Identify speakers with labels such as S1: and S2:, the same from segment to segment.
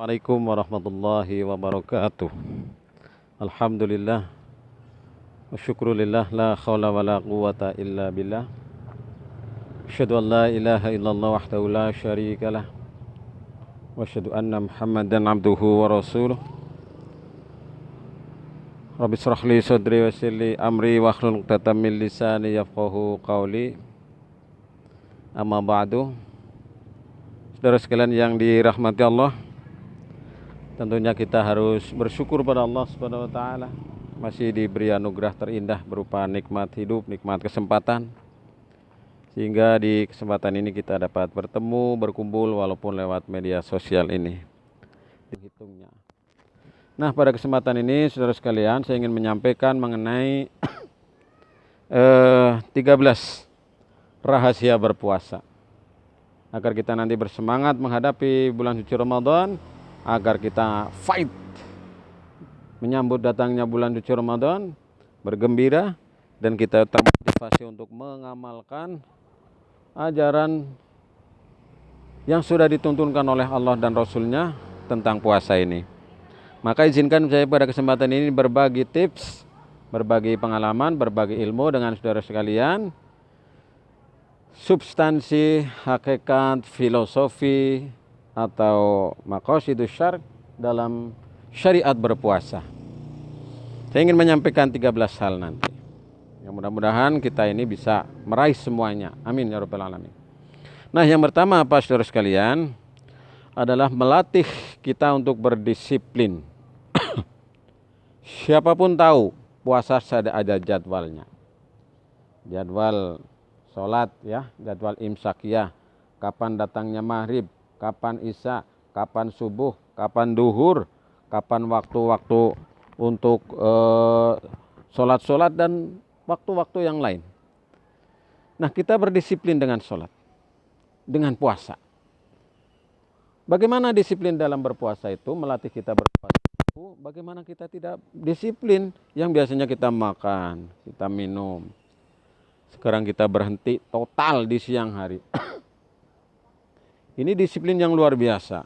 S1: Assalamualaikum warahmatullahi wabarakatuh. Alhamdulillah wa syukrulillah la khawla wa la quwata illa billah. Asyhadu an la ilaha illallah wahdahu la syarikalah wa asyhadu anna Muhammadan abduhu wa rasuluh. Rabbi shrah li sadri wa yassir li amri wa hlul 'uqdatam min lisani yafqahu qawli. Amma ba'du. Saudara sekalian yang dirahmati Allah, tentunya kita harus bersyukur pada Allah Subhanahu wa taala masih diberi anugerah terindah berupa nikmat hidup, nikmat kesempatan. Sehingga di kesempatan ini kita dapat bertemu, berkumpul walaupun lewat media sosial ini. Dihitungnya. Nah, pada kesempatan ini saudara sekalian saya ingin menyampaikan mengenai 13 rahasia berpuasa. Agar kita nanti bersemangat menghadapi bulan suci Ramadan, agar kita fight menyambut datangnya bulan suci Ramadan, bergembira, dan kita termotivasi untuk mengamalkan ajaran yang sudah dituntunkan oleh Allah dan Rasul-Nya tentang puasa ini. Maka izinkan saya pada kesempatan ini berbagi tips, berbagi pengalaman, berbagi ilmu dengan saudara sekalian, substansi, hakikat, filosofi, atau maqasidus syar'i dalam syariat berpuasa. Saya ingin menyampaikan 13 hal nanti. Yang mudah-mudahan kita ini bisa meraih semuanya. Amin ya rabbal alamin. Nah, yang pertama apa saudara sekalian? Adalah melatih kita untuk berdisiplin. Siapapun tahu puasa ada jadwalnya. Jadwal sholat ya, jadwal imsakiyah, kapan datangnya maghrib, kapan isya, kapan subuh, kapan duhur, kapan waktu-waktu untuk sholat-sholat dan waktu-waktu yang lain. Nah, kita berdisiplin dengan sholat, dengan puasa. Bagaimana disiplin dalam berpuasa itu? Melatih kita berpuasa itu, bagaimana kita tidak disiplin yang biasanya kita makan, kita minum. Sekarang kita berhenti total di siang hari. Ini disiplin yang luar biasa.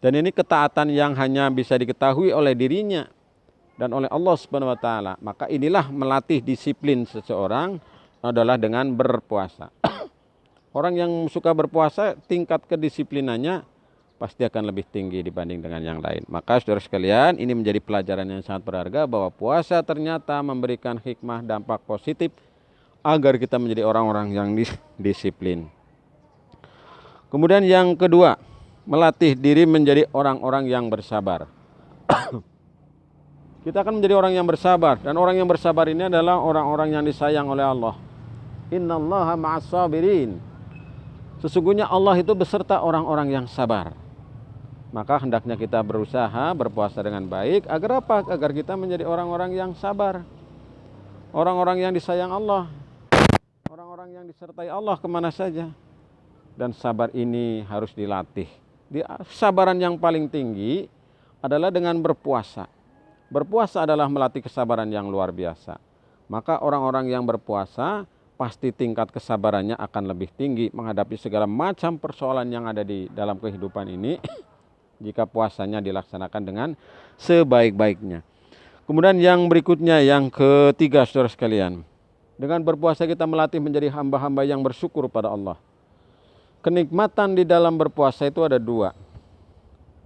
S1: Dan ini ketaatan yang hanya bisa diketahui oleh dirinya dan oleh Allah Subhanahu wa taala. Maka inilah melatih disiplin seseorang adalah dengan berpuasa. Orang yang suka berpuasa, tingkat kedisiplinannya pasti akan lebih tinggi dibanding dengan yang lain. Maka saudara sekalian, ini menjadi pelajaran yang sangat berharga bahwa puasa ternyata memberikan hikmah dampak positif agar kita menjadi orang-orang yang disiplin. Kemudian yang kedua, melatih diri menjadi orang-orang yang bersabar. Kita akan menjadi orang yang bersabar, dan orang yang bersabar ini adalah orang-orang yang disayang oleh Allah. Innallaha ma'as sabirin. Sesungguhnya Allah itu beserta orang-orang yang sabar. Maka hendaknya kita berusaha berpuasa dengan baik. Agar apa? Agar kita menjadi orang-orang yang sabar. Orang-orang yang disayang Allah. Orang-orang yang disertai Allah kemana saja. Dan sabar ini harus dilatih. Kesabaran yang paling tinggi adalah dengan berpuasa. Berpuasa adalah melatih kesabaran yang luar biasa. Maka orang-orang yang berpuasa pasti tingkat kesabarannya akan lebih tinggi menghadapi segala macam persoalan yang ada di dalam kehidupan ini. Jika puasanya dilaksanakan dengan sebaik-baiknya. Kemudian yang berikutnya, yang ketiga saudara sekalian. Dengan berpuasa kita melatih menjadi hamba-hamba yang bersyukur pada Allah. Kenikmatan di dalam berpuasa itu ada dua.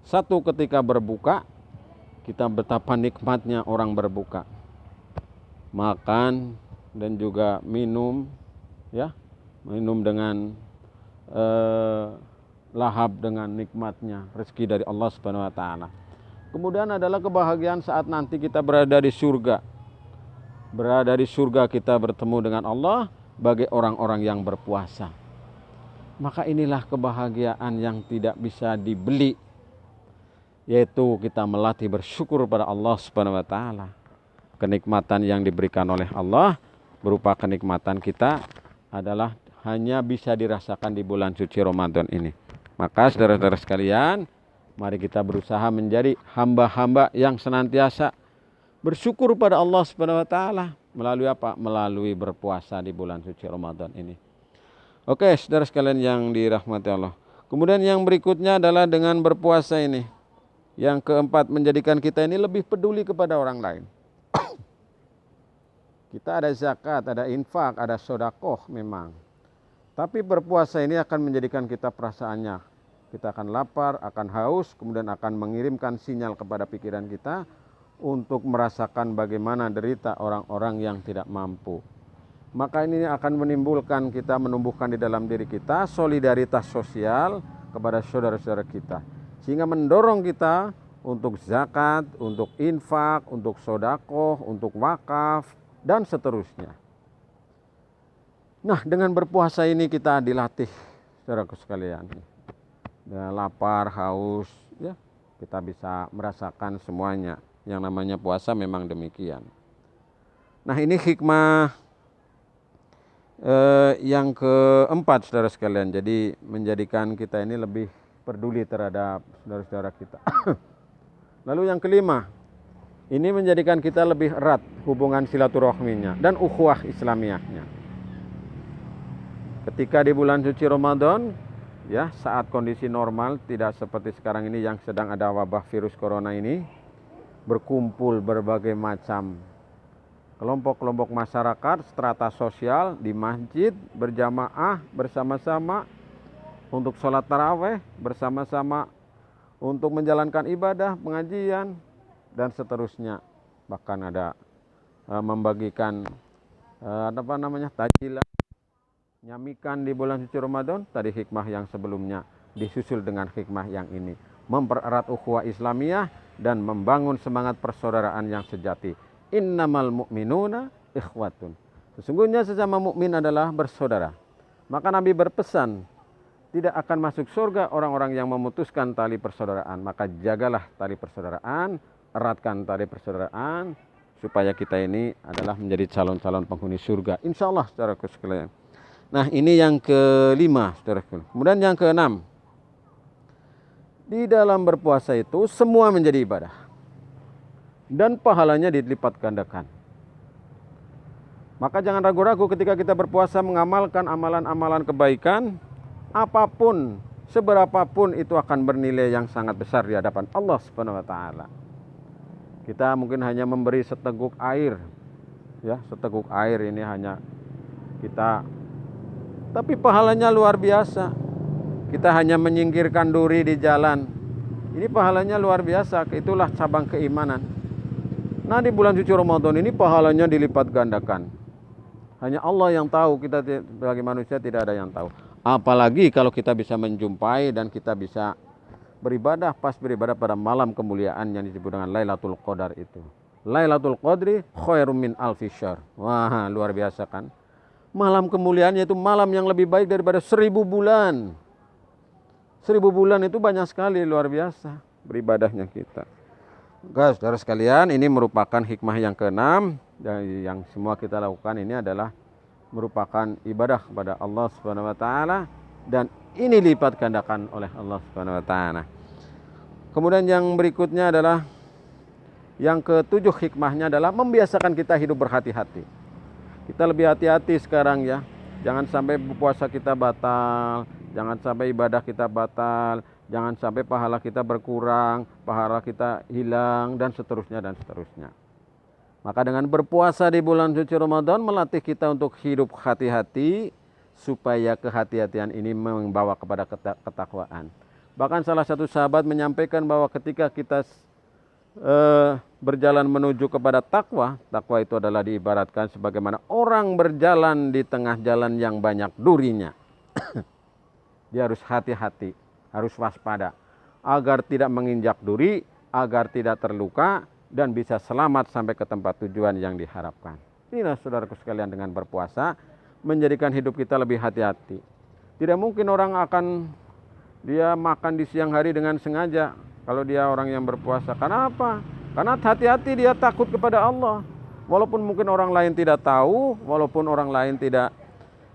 S1: Satu, ketika berbuka, kita betapa nikmatnya orang berbuka. Makan dan juga minum, ya, minum dengan lahap dengan nikmatnya rezeki dari Allah Subhanahu wa taala. Kemudian adalah kebahagiaan saat nanti kita berada di surga. Berada di surga kita bertemu dengan Allah bagi orang-orang yang berpuasa. Maka inilah kebahagiaan yang tidak bisa dibeli, yaitu kita melatih bersyukur pada Allah Subhanahu wa taala. Kenikmatan yang diberikan oleh Allah berupa kenikmatan kita adalah hanya bisa dirasakan di bulan suci Ramadan ini. Maka saudara-saudara sekalian, mari kita berusaha menjadi hamba-hamba yang senantiasa bersyukur pada Allah Subhanahu wa taala melalui apa? Melalui berpuasa di bulan suci Ramadan ini. Oke, saudara sekalian yang dirahmati Allah. Kemudian yang berikutnya adalah dengan berpuasa ini. Yang keempat, menjadikan kita ini lebih peduli kepada orang lain. Kita ada zakat, ada infak, ada sodakoh memang. Tapi berpuasa ini akan menjadikan kita perasaannya. Kita akan lapar, akan haus, kemudian akan mengirimkan sinyal kepada pikiran kita untuk merasakan bagaimana derita orang-orang yang tidak mampu. Maka ini akan menimbulkan kita, menumbuhkan di dalam diri kita solidaritas sosial kepada saudara-saudara kita. Sehingga mendorong kita untuk zakat, untuk infak, untuk sodakoh, untuk wakaf, dan seterusnya. Nah, dengan berpuasa ini kita dilatih, saudaraku sekalian. Dengan lapar, haus, ya, kita bisa merasakan semuanya. Yang namanya puasa memang demikian. Nah, ini hikmah yang keempat, saudara sekalian. Jadi menjadikan kita ini lebih peduli terhadap saudara-saudara kita. Lalu yang kelima, ini menjadikan kita lebih erat hubungan silaturahminya dan ukhuwah Islamiyahnya. Ketika di bulan suci Ramadan, ya, saat kondisi normal, tidak seperti sekarang ini yang sedang ada wabah virus corona ini, berkumpul berbagai macam kelompok-kelompok masyarakat, strata sosial di masjid berjamaah bersama-sama untuk sholat taraweh bersama-sama, untuk menjalankan ibadah, pengajian, dan seterusnya. Bahkan ada membagikan takjilan, nyamikan di bulan suci Ramadan. Tadi hikmah yang sebelumnya disusul dengan hikmah yang ini, mempererat ukhuwah Islamiyah dan membangun semangat persaudaraan yang sejati. Innamal mu'minuna ikhwatun. Sesungguhnya sesama mukmin adalah bersaudara. Maka Nabi berpesan, tidak akan masuk surga orang-orang yang memutuskan tali persaudaraan. Maka jagalah tali persaudaraan, eratkan tali persaudaraan, supaya kita ini adalah menjadi calon-calon penghuni surga, insya Allah, saudaraku sekalian. Nah, ini yang kelima, saudaraku. Kemudian yang keenam, di dalam berpuasa itu semua menjadi ibadah dan pahalanya dilipat gandakan. Maka jangan ragu-ragu ketika kita berpuasa mengamalkan amalan-amalan kebaikan, apapun, seberapapun itu akan bernilai yang sangat besar di hadapan Allah Subhanahu wa taala. Kita mungkin hanya memberi seteguk air, ya, seteguk air ini hanya kita, tapi pahalanya luar biasa. Kita hanya menyingkirkan duri di jalan, ini pahalanya luar biasa. Itulah cabang keimanan. Nah, di bulan suci Ramadan ini pahalanya dilipat gandakan. Hanya Allah yang tahu, kita sebagai manusia tidak ada yang tahu. Apalagi kalau kita bisa menjumpai dan kita bisa beribadah, pas beribadah pada malam kemuliaan yang disebut dengan Lailatul Qadar itu. Lailatul Qadri khairum min alfi syahr. Wah, luar biasa kan? Malam kemuliaannya itu malam yang lebih baik daripada 1000 bulan. 1000 bulan itu banyak sekali, luar biasa beribadahnya kita. Guys, saudara sekalian, ini merupakan hikmah yang keenam, dan yang semua kita lakukan ini adalah merupakan ibadah kepada Allah Subhanahu wa taala, dan ini lipat gandakan oleh Allah Subhanahu wa taala. Kemudian yang berikutnya adalah yang ketujuh, hikmahnya adalah membiasakan kita hidup berhati-hati. Kita lebih hati-hati sekarang, ya. Jangan sampai puasa kita batal, jangan sampai ibadah kita batal, jangan sampai pahala kita berkurang, pahala kita hilang, dan seterusnya dan seterusnya. Maka dengan berpuasa di bulan suci Ramadan melatih kita untuk hidup hati-hati, supaya kehati-hatian ini membawa kepada ketakwaan. Bahkan salah satu sahabat menyampaikan bahwa ketika kita berjalan menuju kepada takwa, takwa itu adalah diibaratkan sebagaimana orang berjalan di tengah jalan yang banyak durinya. Dia harus hati-hati, harus waspada, agar tidak menginjak duri, agar tidak terluka, dan bisa selamat sampai ke tempat tujuan yang diharapkan. Inilah saudaraku sekalian, dengan berpuasa menjadikan hidup kita lebih hati-hati. Tidak mungkin orang akan dia makan di siang hari dengan sengaja kalau dia orang yang berpuasa. Karena apa? Karena hati-hati, dia takut kepada Allah. Walaupun mungkin orang lain tidak tahu, walaupun orang lain tidak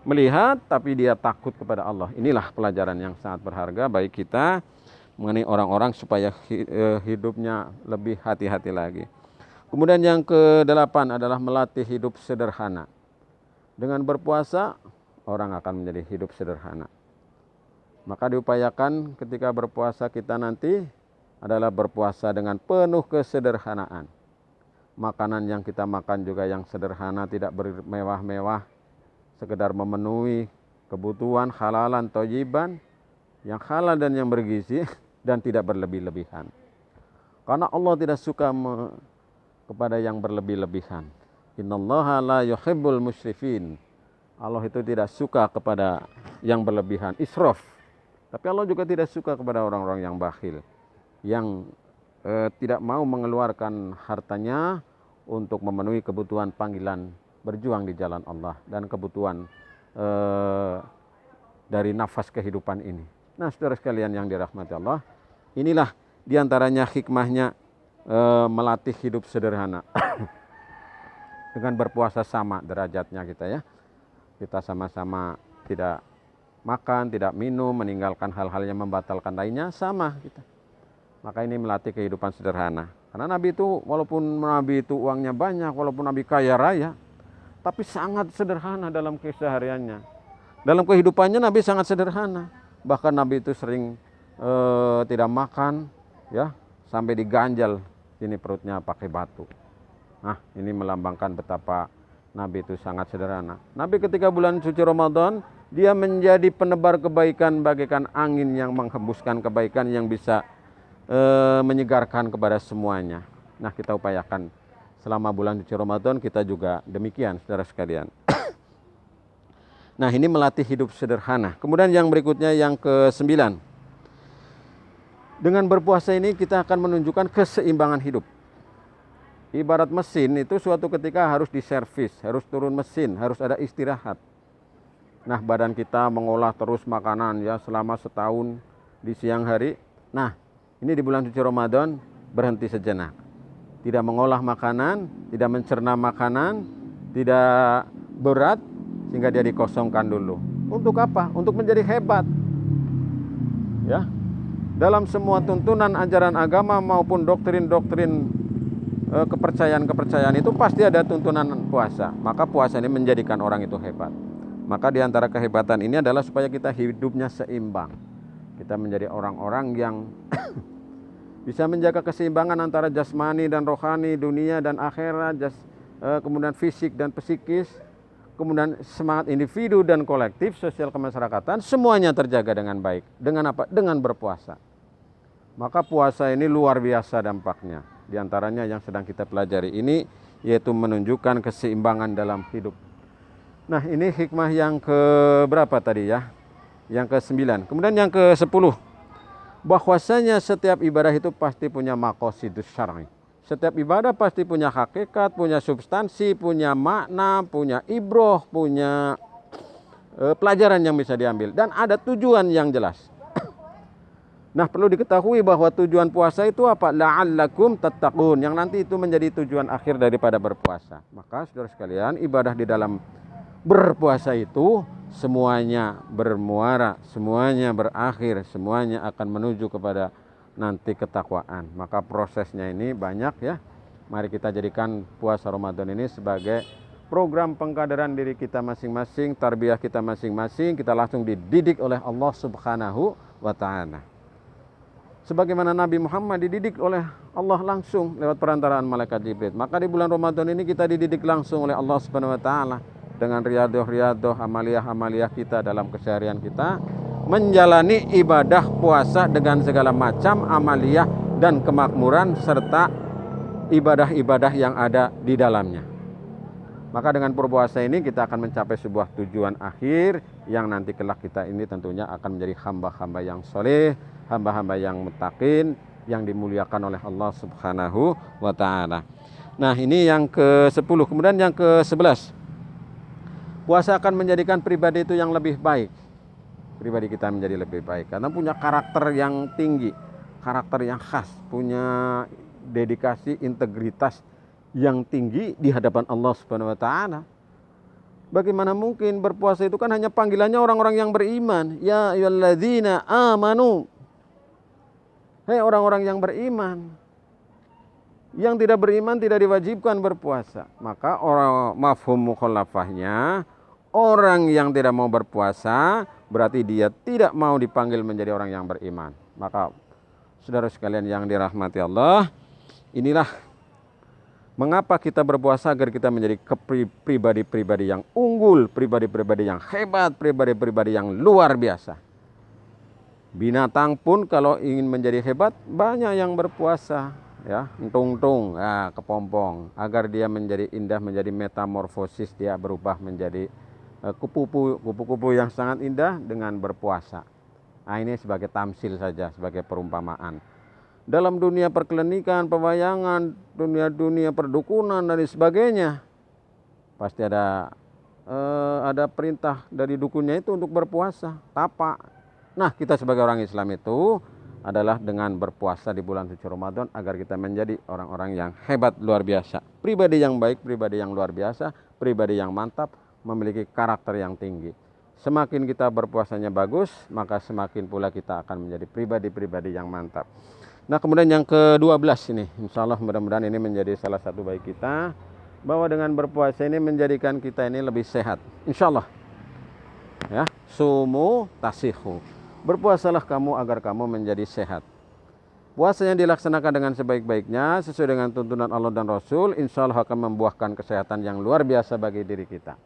S1: melihat, tapi dia takut kepada Allah. Inilah pelajaran yang sangat berharga bagi kita mengenai orang-orang supaya hidupnya lebih hati-hati lagi. Kemudian yang ke-8 adalah melatih hidup sederhana. Dengan berpuasa, orang akan menjadi hidup sederhana. Maka diupayakan ketika berpuasa kita nanti adalah berpuasa dengan penuh kesederhanaan. Makanan yang kita makan juga yang sederhana, tidak bermewah-mewah, sekedar memenuhi kebutuhan halalan thayyiban, yang halal dan yang bergizi, dan tidak berlebih-lebihan. Karena Allah tidak suka kepada yang berlebih-lebihan. Innallaha la yuhibbul musyrifin. Allah itu tidak suka kepada yang berlebihan, israf. Tapi Allah juga tidak suka kepada orang-orang yang bakhil, yang tidak mau mengeluarkan hartanya untuk memenuhi kebutuhan panggilan berjuang di jalan Allah dan kebutuhan dari nafas kehidupan ini. Nah, saudara sekalian yang dirahmati Allah, inilah diantaranya hikmahnya melatih hidup sederhana. Dengan berpuasa sama derajatnya kita ya. Kita sama-sama tidak makan, tidak minum, meninggalkan hal-hal yang membatalkan lainnya, sama kita. Maka ini melatih kehidupan sederhana. Karena Nabi itu, walaupun Nabi itu uangnya banyak, walaupun Nabi kaya raya, tapi sangat sederhana dalam kesehariannya. Dalam kehidupannya Nabi sangat sederhana. Bahkan Nabi itu sering tidak makan, ya, sampai diganjal ini perutnya pakai batu. Nah, ini melambangkan betapa Nabi itu sangat sederhana. Nabi ketika bulan suci Ramadan, dia menjadi penebar kebaikan bagaikan angin yang menghembuskan kebaikan yang bisa menyegarkan kepada semuanya. Nah, kita upayakan selama bulan suci Ramadan kita juga demikian, saudara sekalian. Nah, ini melatih hidup sederhana. Kemudian yang berikutnya yang ke-9. Dengan berpuasa ini kita akan menunjukkan keseimbangan hidup. Ibarat mesin itu suatu ketika harus diservis, harus turun mesin, harus ada istirahat. Nah, badan kita mengolah terus makanan ya selama setahun di siang hari. Nah, ini di bulan suci Ramadan berhenti sejenak. Tidak mengolah makanan, tidak mencerna makanan, tidak berat, sehingga dia dikosongkan dulu. Untuk apa? Untuk menjadi hebat. Ya. Dalam semua tuntunan ajaran agama maupun doktrin-doktrin kepercayaan-kepercayaan itu pasti ada tuntunan puasa. Maka puasa ini menjadikan orang itu hebat. Maka di antara kehebatan ini adalah supaya kita hidupnya seimbang. Kita menjadi orang-orang yang bisa menjaga keseimbangan antara jasmani dan rohani, dunia dan akhirat, kemudian fisik dan psikis, kemudian semangat individu dan kolektif, sosial kemasyarakatan, semuanya terjaga dengan baik. Dengan apa? Dengan berpuasa. Maka puasa ini luar biasa dampaknya. Di antaranya yang sedang kita pelajari ini, yaitu menunjukkan keseimbangan dalam hidup. Nah, ini hikmah yang ke berapa tadi ya? Yang ke-9. Kemudian yang ke-10. Bahwasanya setiap ibadah itu pasti punya maqasidus syar'i. Setiap ibadah pasti punya hakikat, punya substansi, punya makna, punya ibroh, punya pelajaran yang bisa diambil. Dan ada tujuan yang jelas. Nah, perlu diketahui bahwa tujuan puasa itu apa? La'allakum tattaqun, yang nanti itu menjadi tujuan akhir daripada berpuasa. Maka saudara sekalian, ibadah di dalam berpuasa itu semuanya bermuara, semuanya berakhir, semuanya akan menuju kepada nanti ketakwaan. Maka prosesnya ini banyak ya. Mari kita jadikan puasa Ramadan ini sebagai program pengkaderan diri kita masing-masing, tarbiyah kita masing-masing, kita langsung dididik oleh Allah Subhanahu wa Ta'ala. Sebagaimana Nabi Muhammad dididik oleh Allah langsung lewat perantaraan malaikat Jibril. Maka di bulan Ramadan ini kita dididik langsung oleh Allah Subhanahu wa Ta'ala dengan riadoh-riadoh, amaliyah-amaliyah kita dalam keseharian kita, menjalani ibadah puasa dengan segala macam amaliyah dan kemakmuran serta ibadah-ibadah yang ada di dalamnya. Maka dengan berpuasa ini kita akan mencapai sebuah tujuan akhir yang nanti kelak kita ini tentunya akan menjadi hamba-hamba yang soleh, hamba-hamba yang muttaqin, yang dimuliakan oleh Allah Subhanahu wa Ta'ala. Nah, ini yang ke-10. Kemudian yang ke-11. Puasa akan menjadikan pribadi itu yang lebih baik. Pribadi kita menjadi lebih baik karena punya karakter yang tinggi, karakter yang khas, punya dedikasi, integritas yang tinggi di hadapan Allah Subhanahu wa Ta'ala. Bagaimana mungkin berpuasa itu kan hanya panggilannya orang-orang yang beriman. Ya ayyuhalladzina amanu. Hei orang-orang yang beriman. Yang tidak beriman tidak diwajibkan berpuasa. Maka orang mafhum mukhalafahnya, orang yang tidak mau berpuasa berarti dia tidak mau dipanggil menjadi orang yang beriman. Maka saudara sekalian yang dirahmati Allah, inilah mengapa kita berpuasa, agar kita menjadi pribadi-pribadi yang unggul, pribadi-pribadi yang hebat, pribadi-pribadi yang luar biasa. Binatang pun kalau ingin menjadi hebat banyak yang berpuasa, ya, entung-tung, ya, kepompong, agar dia menjadi indah, menjadi metamorfosis, dia berubah menjadi kupu-kupu yang sangat indah dengan berpuasa. Nah, ini sebagai tamsil saja, sebagai perumpamaan. Dalam dunia perkelenikan, pewayangan, dunia perdukunan dan sebagainya, pasti ada perintah dari dukunnya itu untuk berpuasa, tapa. Nah, kita sebagai orang Islam itu adalah dengan berpuasa di bulan suci Ramadan agar kita menjadi orang-orang yang hebat, luar biasa, pribadi yang baik, pribadi yang luar biasa, pribadi yang mantap, memiliki karakter yang tinggi. Semakin kita berpuasanya bagus, maka semakin pula kita akan menjadi pribadi-pribadi yang mantap. Nah, kemudian yang ke-12 ini, insya Allah mudah-mudahan ini menjadi salah satu baik kita, bahwa dengan berpuasa ini menjadikan kita ini lebih sehat, insya Allah. Ya, sumu tasihu, berpuasalah kamu agar kamu menjadi sehat. Puasa yang dilaksanakan dengan sebaik-baiknya sesuai dengan tuntunan Allah dan Rasul, insya Allah akan membuahkan kesehatan yang luar biasa bagi diri kita.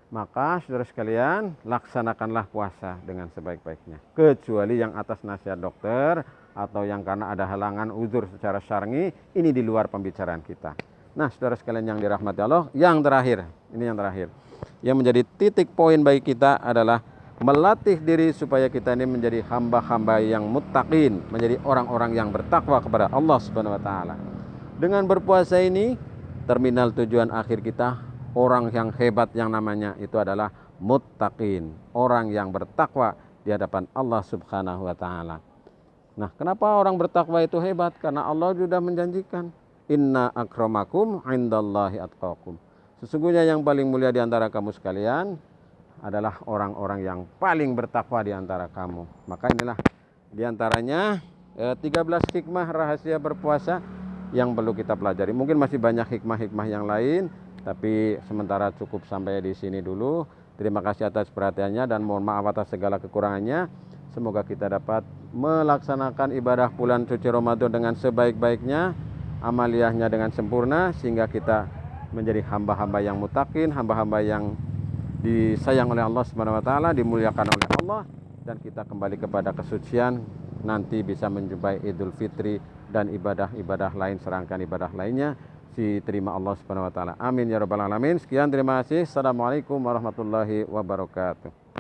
S1: Maka saudara sekalian, laksanakanlah puasa dengan sebaik-baiknya, kecuali yang atas nasihat dokter atau yang karena ada halangan uzur secara syar'i, ini di luar pembicaraan kita. Nah, saudara sekalian yang dirahmati Allah, yang terakhir, ini yang terakhir, yang menjadi titik poin bagi kita adalah melatih diri supaya kita ini menjadi hamba-hamba yang muttaqin, menjadi orang-orang yang bertakwa kepada Allah Subhanahu wa taala. Dengan berpuasa ini, terminal tujuan akhir kita, orang yang hebat yang namanya itu adalah muttaqin, orang yang bertakwa di hadapan Allah Subhanahu wa taala. Nah, kenapa orang bertakwa itu hebat? Karena Allah sudah menjanjikan, inna akramakum indallahi atqakum. Sesungguhnya yang paling mulia di antara kamu sekalian adalah orang-orang yang paling bertakwa di antara kamu. Maka inilah di antaranya 13 hikmah rahasia berpuasa yang perlu kita pelajari. Mungkin masih banyak hikmah-hikmah yang lain, tapi sementara cukup sampai di sini dulu. Terima kasih atas perhatiannya dan mohon maaf atas segala kekurangannya. Semoga kita dapat melaksanakan ibadah bulan suci Ramadan dengan sebaik-baiknya, amaliyahnya dengan sempurna, sehingga kita menjadi hamba-hamba yang muttaqin, hamba-hamba yang disayang oleh Allah Subhanahu wa taala, dimuliakan oleh Allah, dan kita kembali kepada kesucian, nanti bisa menjumpai Idul Fitri dan ibadah-ibadah lain, serangkaian ibadah lainnya diterima Allah Subhanahu wa taala. Amin ya rabbal alamin. Sekian, terima kasih. Assalamualaikum warahmatullahi wabarakatuh.